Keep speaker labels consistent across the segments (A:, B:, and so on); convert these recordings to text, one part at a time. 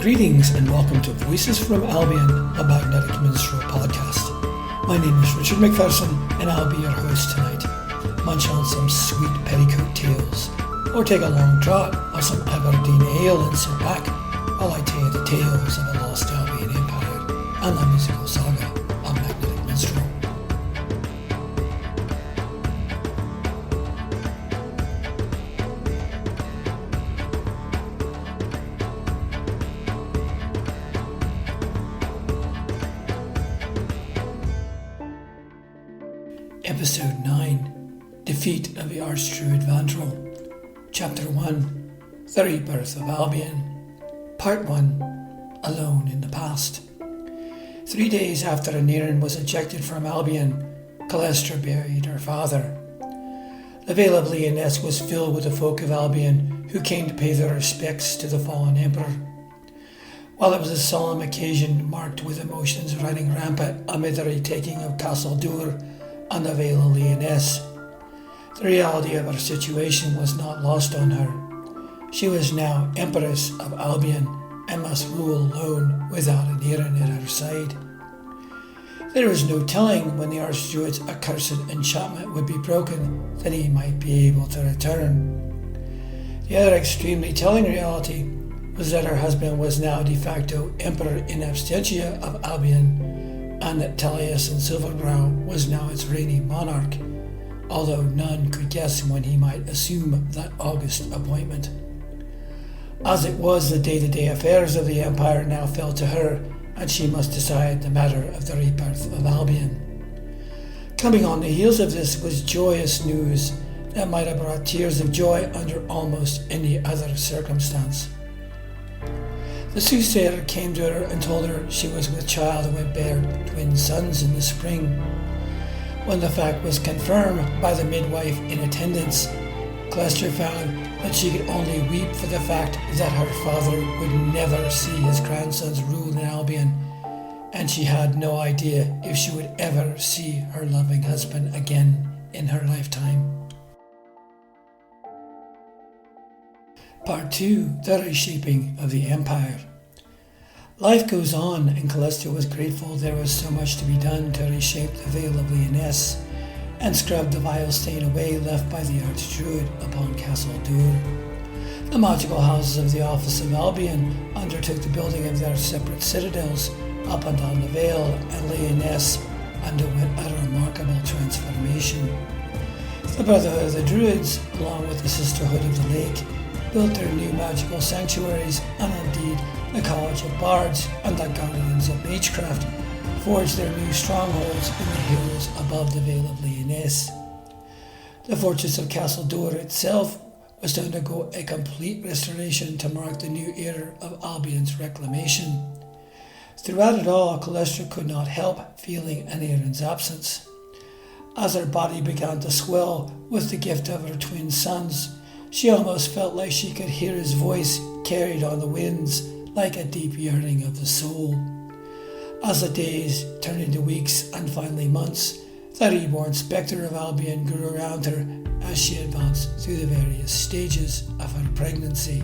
A: Greetings and welcome to Voices from Albion, a Magnetic Minstrel podcast. My name is Richard McPherson and I'll be your host tonight. Munch on some sweet petticoat tales, or take a long draught of some Aberdeen ale and sit back while I tell you the tales of a lost Albion empire and the musical saga of Magnetic Minstrel. Episode 9, Defeat of the Arch Druid Vandrel. Chapter 1, The Rebirth of Albion. Part 1, Alone in the Past. 3 days after Aneirin was ejected from Albion, Calestra buried her father. The Vale of Lyonesse was filled with the folk of Albion who came to pay their respects to the fallen emperor. While it was a solemn occasion marked with emotions running rampant amid the retaking of Castle Dŵr and the Vale of Lyonesse, the reality of her situation was not lost on her. She was now Empress of Albion and must rule alone without Aneirin at her side. There was no telling when the Arch Druid's accursed enchantment would be broken that he might be able to return. The other extremely telling reality was that her husband was now de facto Emperor in absentia of Albion, and that Taliesin Silverbrow was now its reigning monarch, although none could guess when he might assume that august appointment. As it was, the day-to-day affairs of the empire now fell to her, and she must decide the matter of the rebirth of Albion. Coming on the heels of this was joyous news that might have brought tears of joy under almost any other circumstance. The soothsayer came to her and told her she was with child and would bear twin sons in the spring. When the fact was confirmed by the midwife in attendance, Calestra found that she could only weep for the fact that her father would never see his grandsons rule in Albion, and she had no idea if she would ever see her loving husband again in her lifetime. Part 2, The Reshaping of the Empire. Life goes on, and Calestra was grateful there was so much to be done to reshape the Vale of Lyonesse and scrub the vile stain away left by the Arch Druid upon Castle Dŵr. The magical houses of the Office of Albion undertook the building of their separate citadels up and down the Vale, and Lyonesse underwent a remarkable transformation. The Brotherhood of the Druids, along with the Sisterhood of the Lake, built their new magical sanctuaries, and indeed the College of Bards and the Guardians of Magecraft forged their new strongholds in the hills above the Vale of Lyonesse. The fortress of Castle Dŵr itself was to undergo a complete restoration to mark the new era of Albion's reclamation. Throughout it all, Calestra could not help feeling Aneirin's absence. As her body began to swell with the gift of her twin sons, she almost felt like she could hear his voice carried on the winds like a deep yearning of the soul. As the days turned into weeks and finally months, the reborn specter of Albion grew around her as she advanced through the various stages of her pregnancy.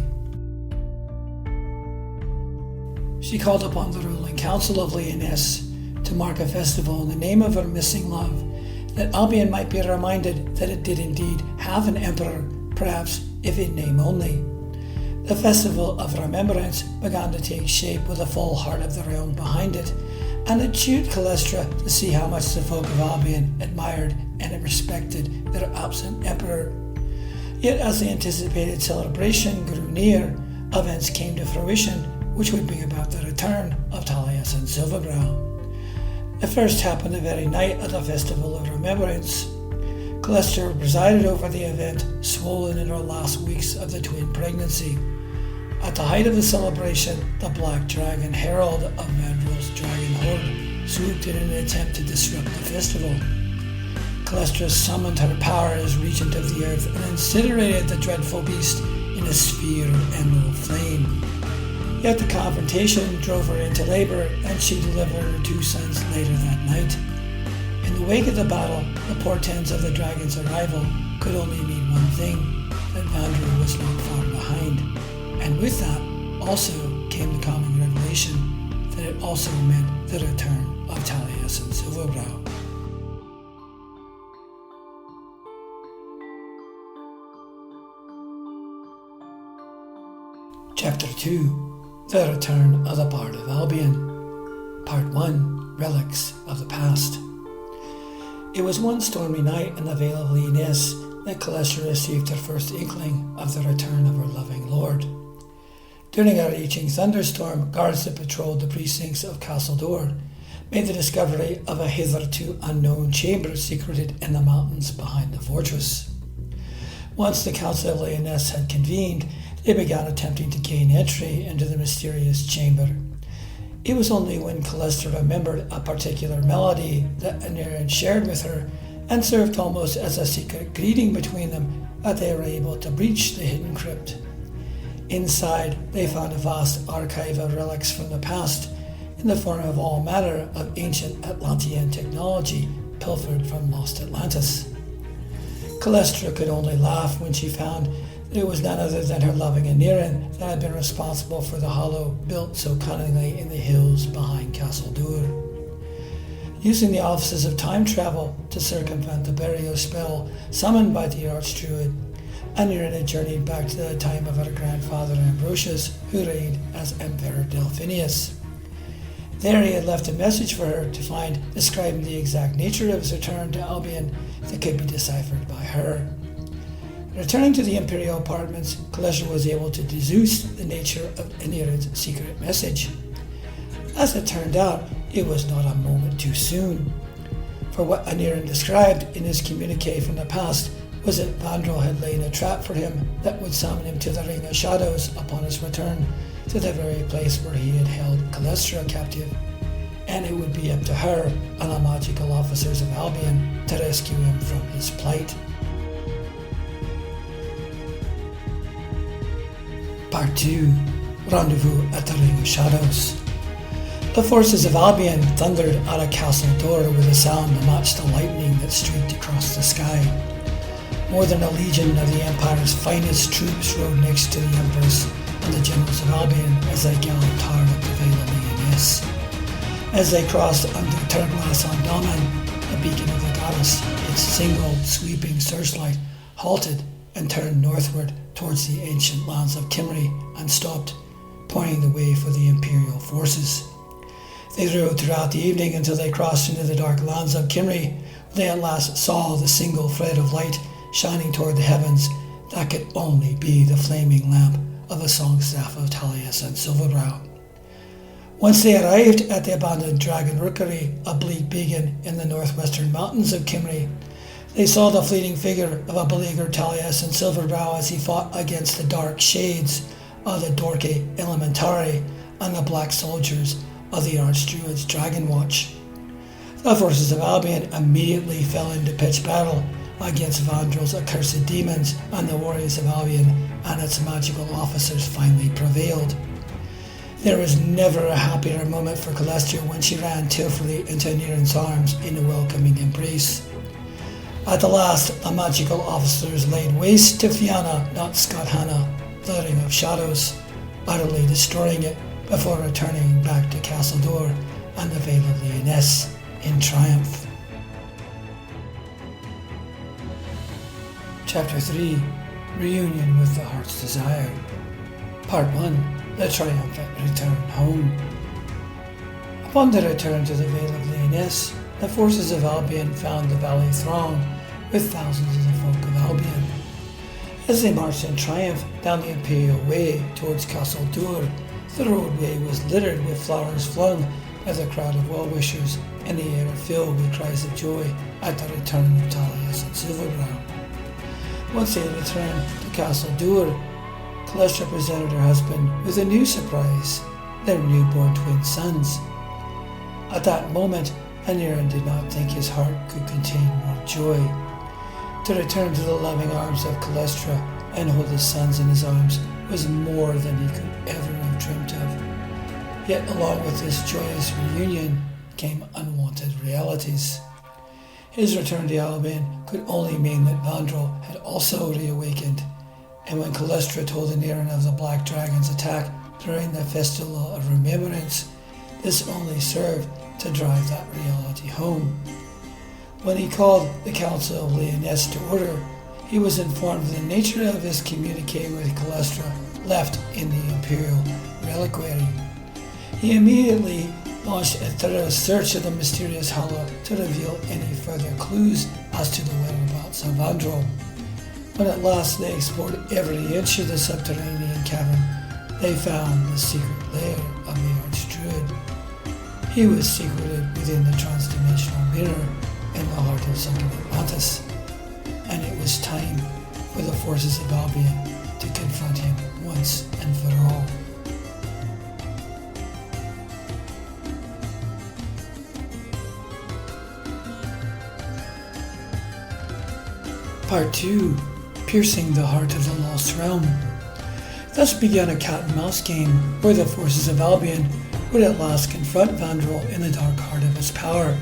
A: She called upon the ruling council of Lyonesse to mark a festival in the name of her missing love, that Albion might be reminded that it did indeed have an emperor, perhaps if in name only. The festival of remembrance began to take shape with the full heart of the realm behind it, and it cheered Calestra to see how much the folk of Albion admired and respected their absent emperor. Yet as the anticipated celebration grew near, events came to fruition which would bring about the return of Taliesin Silverbrow. The first happened the very night of the festival of remembrance. Calestra presided over the event, swollen in her last weeks of the twin pregnancy. At the height of the celebration, the Black Dragon Herald of Vandrel's dragon horde swooped in an attempt to disrupt the festival. Calestra summoned her power as regent of the earth and incinerated the dreadful beast in a sphere of emerald flame. Yet the confrontation drove her into labour, and she delivered her two sons later that night. In the wake of the battle, the portents of the dragon's arrival could only mean one thing, that Vandrel was not far behind, and with that also came the calming revelation that it also meant the return of Taliesin Silverbrow. Chapter 2: The Return of the Bard of Albion. Part 1: Relics of the Past. It was one stormy night in the Vale of Lyonesse that Calestra received her first inkling of the return of her loving lord. During a raging thunderstorm, guards that patrolled the precincts of Castle Door made the discovery of a hitherto unknown chamber secreted in the mountains behind the fortress. Once the Council of Lyonesse had convened, they began attempting to gain entry into the mysterious chamber. It was only when Calestra remembered a particular melody that Aniran shared with her and served almost as a secret greeting between them that they were able to breach the hidden crypt. Inside, they found a vast archive of relics from the past in the form of all manner of ancient Atlantean technology pilfered from lost Atlantis. Calestra could only laugh when she found that it was none other than her loving Aniran that had been responsible for the hollow built so cunningly in the hills behind Castle Door. Using the offices of time travel to circumvent the burial spell summoned by the Arch Druid, Aniran had journeyed back to the time of her grandfather Ambrosius, who reigned as Emperor Delphinius. There he had left a message for her to find describing the exact nature of his return to Albion that could be deciphered by her. Returning to the Imperial apartments, Calestra was able to deduce the nature of Aniran's secret message. As it turned out, it was not a moment too soon. For what Aniran described in his communique from the past was that Vandrel had laid a trap for him that would summon him to the Ring of Shadows upon his return to the very place where he had held Calestra captive, and it would be up to her and the magical officers of Albion to rescue him from his plight. Part 2: Rendezvous at the Ring of Shadows. The forces of Albion thundered out of Castle Door with a sound that matched the lightning that streaked across the sky. More than a legion of the Empire's finest troops rode next to the Empress and the generals of Albion as they galloped hard up the Vale of Lyonesse. As they crossed under Terglass on Daman, the beacon of the goddess, its single sweeping searchlight halted and turned northward towards the ancient lands of Kimry and stopped, pointing the way for the Imperial forces. They rode throughout the evening until they crossed into the dark lands of Kimry, where they at last saw the single thread of light shining toward the heavens that could only be the flaming lamp of a songstaff of Taliesin Silverbrow. Once they arrived at the abandoned Dragon Rookery, a bleak beacon in the northwestern mountains of Kimry, they saw the fleeting figure of a beleaguered Taliesin Silverbrow as he fought against the dark shades of the Dorke Elementari and the black soldiers of the Arch Druid's Dragon Watch. The forces of Albion immediately fell into pitched battle against Vandrel's accursed demons, and the warriors of Albion and its magical officers finally prevailed. There was never a happier moment for Calestra when she ran tearfully into Aniran's arms in a welcoming embrace. At the last, the magical officers laid waste to Fianna, not Scothana, the Ring of Shadows, utterly destroying it before returning back to Castle Door and the Vale of Lyonesse in triumph. Chapter 3: Reunion with the Heart's Desire. Part 1: The Triumphant Return Home. Upon the return to the Vale of Lyonesse, the forces of Albion found the valley thronged with thousands of the folk of Albion. As they marched in triumph down the Imperial Way towards Castle Door, the roadway was littered with flowers flung by the crowd of well-wishers, and the air filled with cries of joy at the return of Taliesin Silverbrow. Once they returned to Castle Door, Calestra presented her husband with a new surprise, their newborn twin sons. At that moment, Aniran did not think his heart could contain more joy. To return to the loving arms of Calestra and hold his sons in his arms was more than he could ever have dreamt of. Yet along with this joyous reunion came unwanted realities. His return to Albion could only mean that Vandrel had also reawakened, and when Calestra told Aniran of the Black Dragon's attack during the Festival of Remembrance, this only served to drive that reality home. When he called the Council of Lyonesse to order, he was informed of the nature of his communique with Calestra left in the Imperial Reliquary. He immediately launched a thorough search of the mysterious hollow to reveal any further clues as to the whereabouts of Vandrel. When at last they explored every inch of the subterranean cavern, they found the secret lair of the Arch Druid. He was secreted within the transdimensional mirror in the heart of sunken Atlantis, and it was time for the forces of Albion to confront him once and for all. Part 2. Piercing the Heart of the Lost Realm. Thus began a cat-and-mouse game where the forces of Albion would at last confront Vandrel in the dark heart of his power.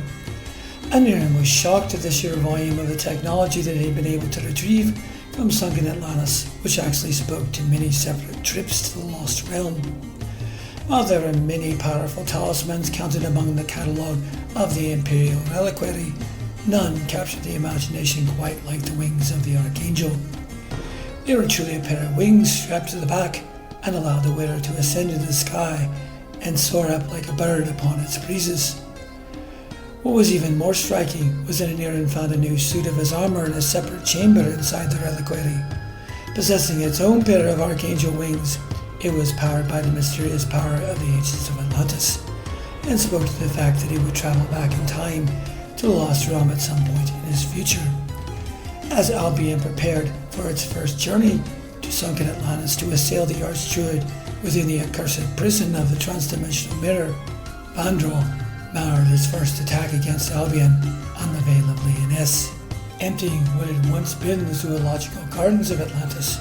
A: Aniran was shocked at the sheer volume of the technology that he had been able to retrieve from sunken Atlantis, which actually spoke to many separate trips to the Lost Realm. While there were many powerful talismans counted among the catalogue of the Imperial Reliquary, none captured the imagination quite like the wings of the Archangel. They were truly a pair of wings strapped to the back and allowed the wearer to ascend into the sky and soar up like a bird upon its breezes. What was even more striking was that Aniran found a new suit of his armor in a separate chamber inside the reliquary. Possessing its own pair of Archangel wings, it was powered by the mysterious power of the ancients of Atlantis, and spoke to the fact that he would travel back in time to the Lost Realm at some point in his future. As Albion prepared for its first journey to sunken Atlantis to assail the Arch Druid within the accursed prison of the transdimensional mirror, Vandrel mounted his first attack against Albion on the Vale of Lyonesse. Emptying what had once been the zoological gardens of Atlantis,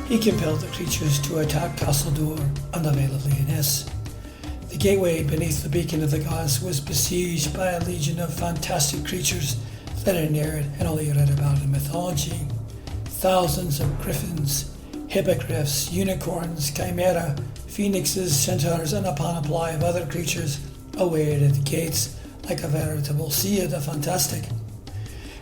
A: he compelled the creatures to attack Castle d'Or on the Vale of Lyonesse. The gateway beneath the beacon of the gods was besieged by a legion of fantastic creatures that Aniran had only read about in mythology. Thousands of griffins, hippogriffs, unicorns, chimera, phoenixes, centaurs, and a panoply of other creatures awaited at the gates like a veritable sea of the fantastic.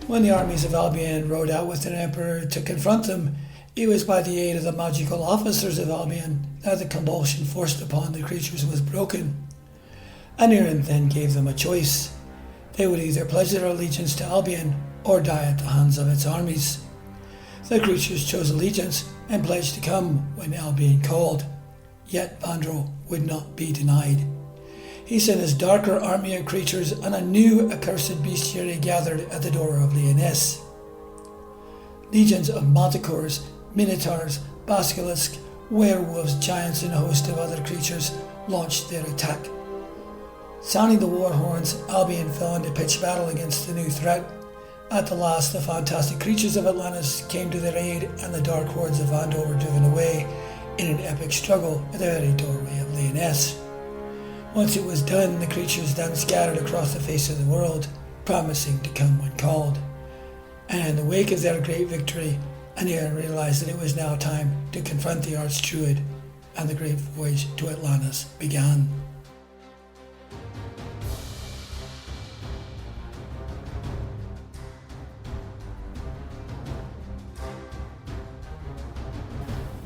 A: When the armies of Albion rode out with their emperor to confront them, it was by the aid of the magical officers of Albion that the compulsion forced upon the creatures was broken. Aniran then gave them a choice. They would either pledge their allegiance to Albion or die at the hands of its armies. The creatures chose allegiance and pledged to come when Albion called. Yet Vandrel would not be denied. He sent his darker army of creatures, and a new accursed bestiary gathered at the door of Lyonesse. Legions of manticores, minotaurs, basilisks, werewolves, giants, and a host of other creatures launched their attack. Sounding the war horns, Albion fell into pitched battle against the new threat. At the last, the fantastic creatures of Atlantis came to their aid, and the dark hordes of Vandrel were driven away in an epic struggle at the very doorway of Lyonesse. Once it was done, the creatures then scattered across the face of the world, promising to come when called. And in the wake of their great victory, Aniran realized that it was now time to confront the Arch Druid, and the great voyage to Atlantis began.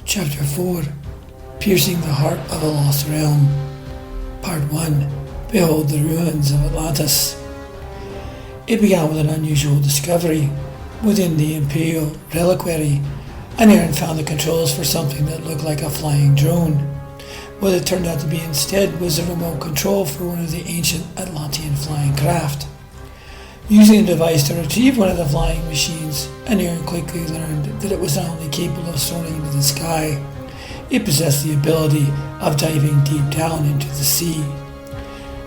A: Chapter 4. Piercing the Heart of the Lost Realm. Part 1. Behold the Ruins of Atlantis. It began with an unusual discovery. Within the Imperial Reliquary, Aniran found the controls for something that looked like a flying drone. What it turned out to be instead was a remote control for one of the ancient Atlantean flying craft. Using a device to retrieve one of the flying machines, Aniran quickly learned that it was not only capable of soaring into the sky, it possessed the ability of diving deep down into the sea.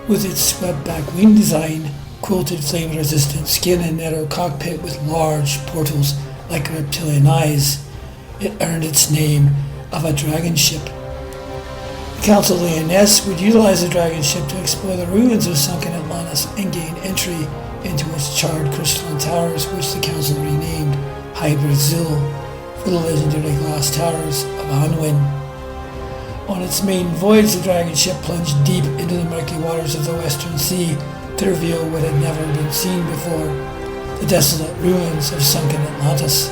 A: With its swept-back wing design, quilted flame-resistant skin, and narrow cockpit with large portals like reptilian eyes, it earned its name of a dragon ship. The Council of Lyonesse would utilize the dragon ship to explore the ruins of sunken Atlantis and gain entry into its charred crystalline towers, which the Council renamed Hybrid Zil for the legendary glass towers of Anwen. On its main voyage, the dragon ship plunged deep into the murky waters of the Western Sea to reveal what had never been seen before, the desolate ruins of sunken Atlantis.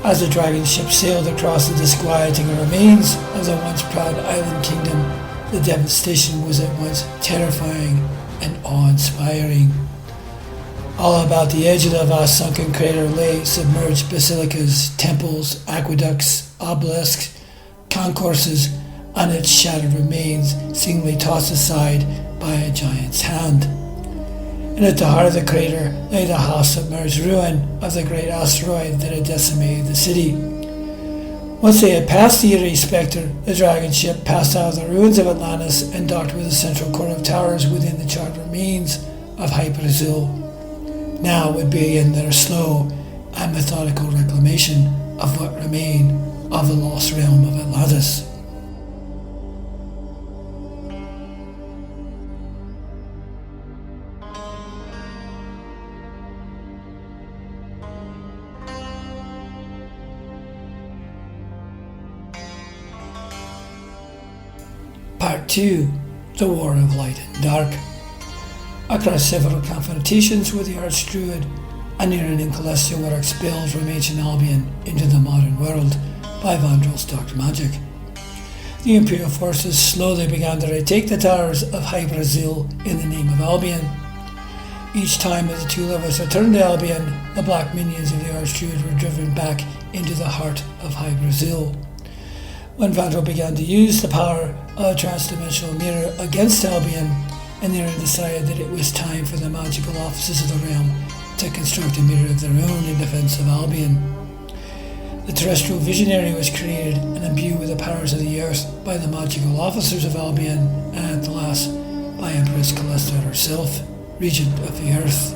A: As the dragon ship sailed across the disquieting remains of the once proud island kingdom, the devastation was at once terrifying and awe-inspiring. All about the edge of the vast sunken crater lay submerged basilicas, temples, aqueducts, obelisks, concourses, and its shattered remains seemingly tossed aside by a giant's hand. And at the heart of the crater lay the half-submerged ruin of the great asteroid that had decimated the city. Once they had passed the eerie specter, the dragon ship passed out of the ruins of Atlantis and docked with the central core of towers within the charred remains of Hyperzil. Now would begin their slow and methodical reclamation of what remained of the lost realm of Atlantis. Part 2. The War of Light and Dark. Across several confrontations with the Arch Druid, Aniran and Celestial were expelled from ancient Albion into the modern world by Vandrel's dark magic. The Imperial forces slowly began to retake the towers of Hyperzil in the name of Albion. Each time that the two lovers returned to Albion, the black minions of the Arch Druid were driven back into the heart of Hyperzil. When Vandrel began to use the power of a transdimensional mirror against Albion, Aniran decided that it was time for the magical officers of the realm to construct a mirror of their own in defense of Albion. The terrestrial visionary was created and imbued with the powers of the earth by the magical officers of Albion, and at the last by Empress Calista herself, regent of the earth.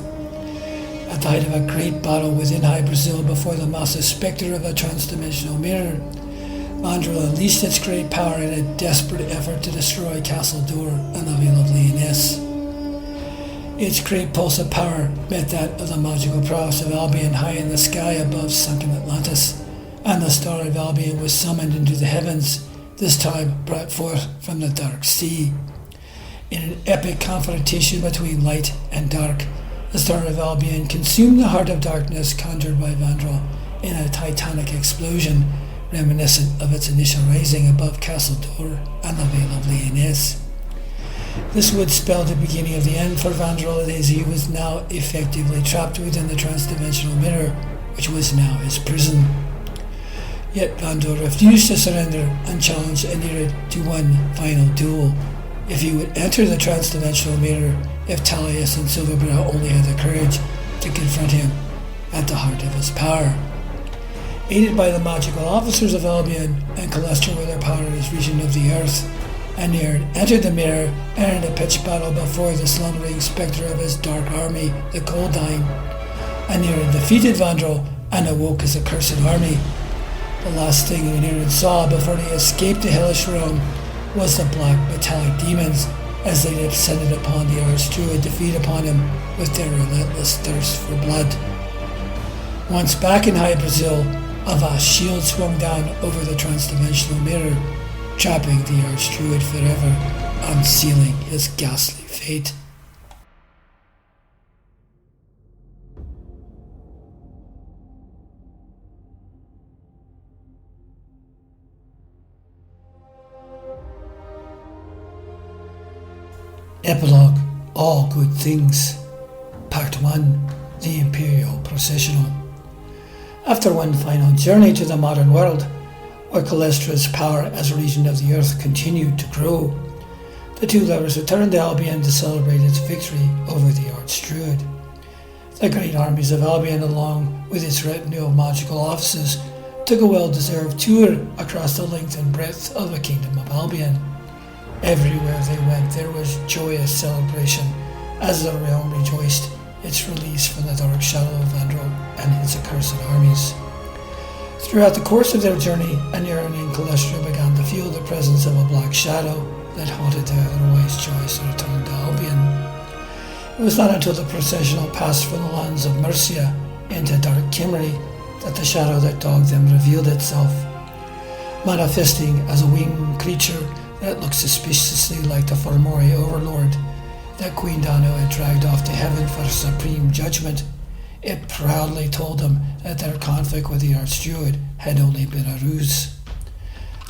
A: At the height of a great battle within Hyperzil before the massive specter of a transdimensional mirror, Vandrel unleashed its great power in a desperate effort to destroy Castle Door and the Veil of Leoness. Its great pulse of power met that of the magical prowess of Albion high in the sky above sunken Atlantis, and the star of Albion was summoned into the heavens, this time brought forth from the dark sea. In an epic confrontation between light and dark, the star of Albion consumed the heart of darkness conjured by Vandrel in a titanic explosion, reminiscent of its initial rising above Castle Door and the Veil of Leoness. This would spell the beginning of the end for Vandrel, as he was now effectively trapped within the transdimensional mirror, which was now his prison. Yet Vandrel refused to surrender and challenged Aniran to one final duel. If he would enter the transdimensional mirror, if Talius and Silverbrow only had the courage to confront him at the heart of his power. Aided by the magical officers of Albion and Calista with their power as regent of the earth, Aniran entered the mirror and in a pitched battle before the slumbering spectre of his dark army, the Coldine. Aniran defeated Vandrel and awoke his accursed army. The last thing Aniran saw before he escaped the hellish realm was the black metallic demons as they descended upon the Arch Druid to feed upon him with their relentless thirst for blood. Once back in Hyperzil, a vast shield swung down over the transdimensional mirror, trapping the Arch Druid forever and sealing his ghastly fate. Epilogue: All Good Things. Part 1: The Imperial Processional. After one final journey to the modern world, where Calestra's power as regent of the earth continued to grow, the two lovers returned to Albion to celebrate its victory over the Arch Druid. The great armies of Albion, along with its retinue of magical officers, took a well-deserved tour across the length and breadth of the kingdom of Albion. Everywhere they went, there was joyous celebration, as the realm rejoiced its release from the dark shadow of Vandrel and his accursed armies. Throughout the course of their journey, Aniran and Calestra began to feel the presence of a black shadow that haunted their otherwise joyous return to Albion. It was not until the processional passed from the lands of Mercia into dark Kimmery that the shadow that dogged them revealed itself, manifesting as a winged creature that looked suspiciously like the Fomori overlord that Queen Dano had dragged off to heaven for supreme judgment. It proudly told them that their conflict with the Arch Druid had only been a ruse.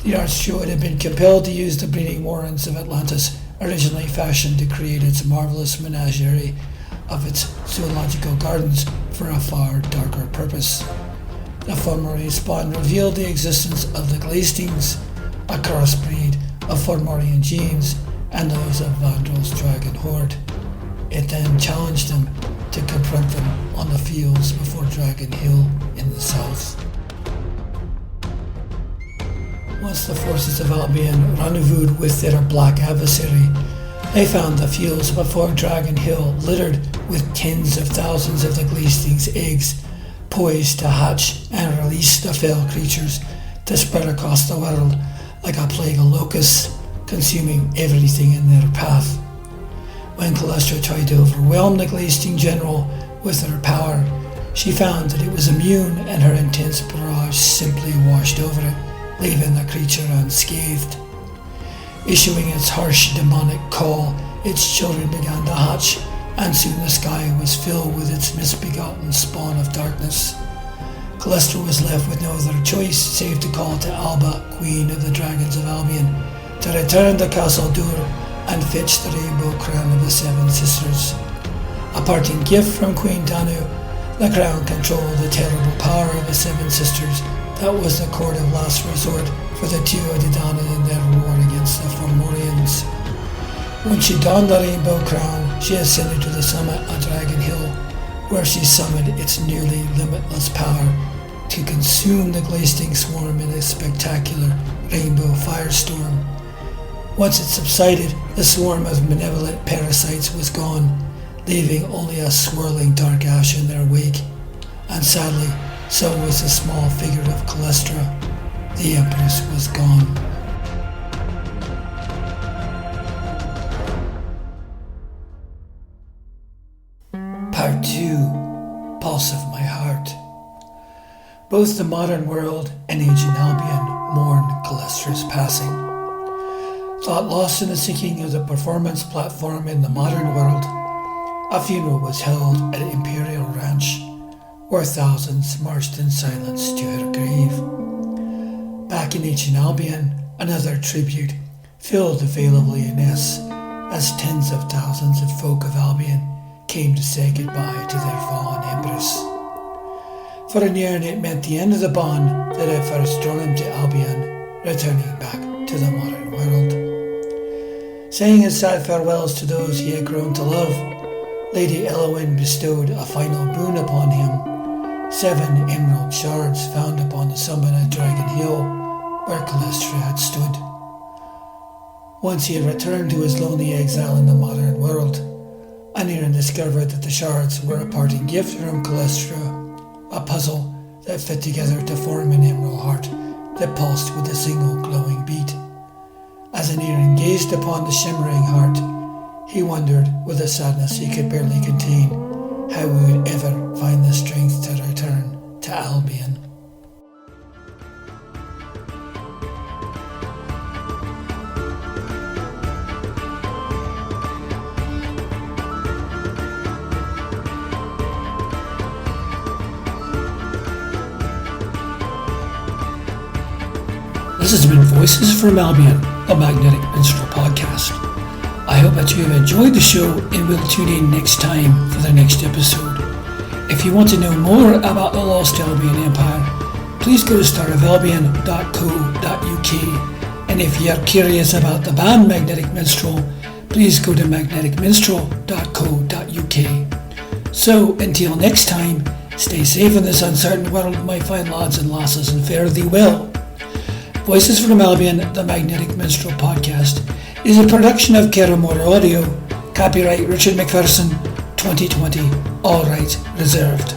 A: The Arch Druid had been compelled to use the breeding warrens of Atlantis, originally fashioned to create its marvelous menagerie of its zoological gardens, for a far darker purpose. The Fomori spawn revealed the existence of the Glastings, a crossbreed of Fomorian genes and those of Vandrel's dragon horde. It then challenged them to confront them on the fields before Dragon Hill in the south. Once the forces of Albion rendezvoused with their black adversary, they found the fields before Dragon Hill littered with tens of thousands of the Glastings' eggs, poised to hatch and release the fell creatures to spread across the world like a plague of locusts, consuming everything in their path. When Calestra tried to overwhelm the Glasting general with her power, she found that it was immune, and her intense barrage simply washed over it, leaving the creature unscathed. Issuing its harsh demonic call, its children began to hatch, and soon the sky was filled with its misbegotten spawn of darkness. Calestra was left with no other choice save to call to Alba, Queen of the Dragons of Albion, to return to Castle Dur and fetch the rainbow crown of the Seven Sisters. A parting gift from Queen Danu, the crown controlled the terrible power of the Seven Sisters that was the court of last resort for the Teotihuacan in their war against the Fomorians. When she donned the rainbow crown, she ascended to the summit of Dragon Hill, where she summoned its nearly limitless power to consume the Glasting swarm in a spectacular rainbow firestorm. Once it subsided, the swarm of malevolent parasites was gone, leaving only a swirling dark ash in their wake. And sadly, so was the small figure of Calestra. The Empress was gone. Part 2. Pulse of My Heart. Both the modern world and ancient Albion mourn Calestra's passing. Thought lost in the sinking of the performance platform in the modern world, a funeral was held at Imperial Ranch, where thousands marched in silence to her grave. Back in ancient Albion, another tribute filled the Vale of Lyonesse as tens of thousands of folk of Albion came to say goodbye to their fallen empress. For Anierne it meant the end of the bond that had first drawn him to Albion, returning back to the modern world. Saying his sad farewells to those he had grown to love, Lady Elowyn bestowed a final boon upon him, 7 emerald shards found upon the summit of Dragon Hill, where Calestra had stood. Once he had returned to his lonely exile in the modern world, Anierne discovered that the shards were a parting gift from Calestra, a puzzle that fit together to form an emerald heart that pulsed with a single glowing beat. As Anierne gazed upon the shimmering heart, he wondered, with a sadness he could barely contain, how we would ever find the strength to return to Albion. This has been Voices from Albion, a Magnetic Minstrel podcast. I hope that you have enjoyed the show and will tune in next time for the next episode. If you want to know more about the Lost Albion Empire, please go to starofalbion.co.uk, and if you are curious about the band Magnetic Minstrel, please go to magneticminstrel.co.uk. So until next time, stay safe in this uncertain world, my fine lads and lasses, and fare thee well. Voices from Albion, the Magnetic Minstrel podcast, is a production of Keramora Audio. Copyright Richard McPherson, 2020. All rights reserved.